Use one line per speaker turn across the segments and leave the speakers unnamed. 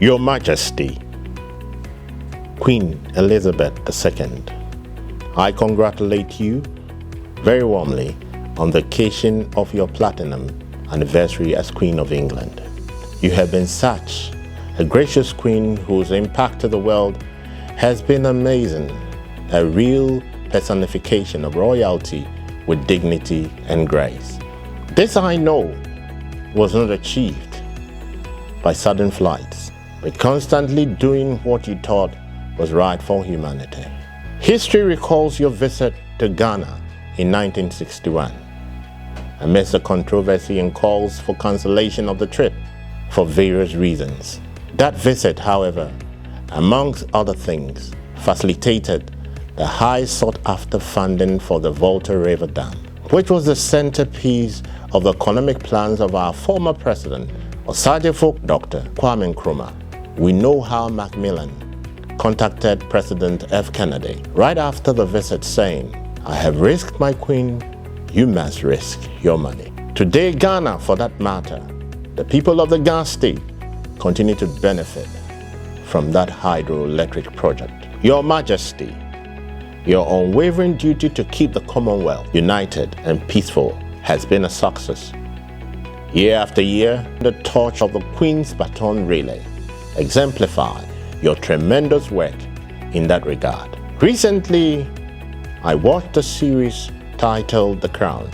Your Majesty, Queen Elizabeth II, I congratulate you very warmly on the occasion of your platinum anniversary as Queen of England. You have been such a gracious queen whose impact to the world has been amazing, a real personification of royalty with dignity and grace. This I know was not achieved by sudden flights, but constantly doing what you thought was right for humanity. History recalls your visit to Ghana in 1961, amidst the controversy and calls for cancellation of the trip for various reasons. That visit, however, amongst other things, facilitated the high sought-after funding for the Volta River Dam, which was the centerpiece of the economic plans of our former president, Osajefo Dr. Kwame Nkrumah. We know how Macmillan contacted President F. Kennedy right after the visit saying, "I have risked my queen, you must risk your money." Today, Ghana, for that matter, the people of the Ghana state continue to benefit from that hydroelectric project. Your Majesty, your unwavering duty to keep the Commonwealth united and peaceful has been a success. Year after year, the torch of the Queen's baton relay exemplify your tremendous work in that regard. Recently, I watched a series titled The Crown,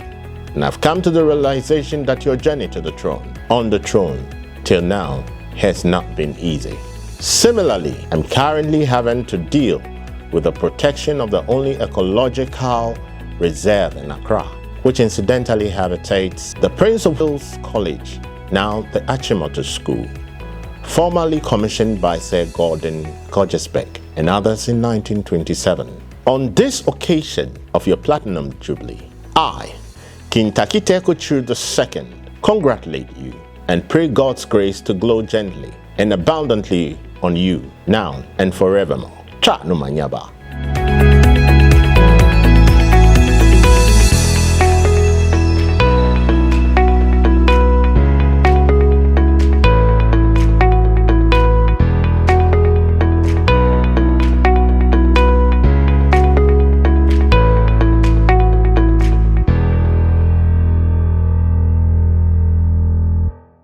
and I've come to the realization that your journey to the throne, on the throne, till now, has not been easy. Similarly, I'm currently having to deal with the protection of the only ecological reserve in Accra, which incidentally habitates the Prince of Wales College, now the Achimota School, formerly commissioned by Sir Gordon Gorgesbeck and others in 1927. On this occasion of your Platinum Jubilee, I, King TACKIE TSURU II, congratulate you and pray God's grace to glow gently and abundantly on you now and forevermore. Cha no manyaba.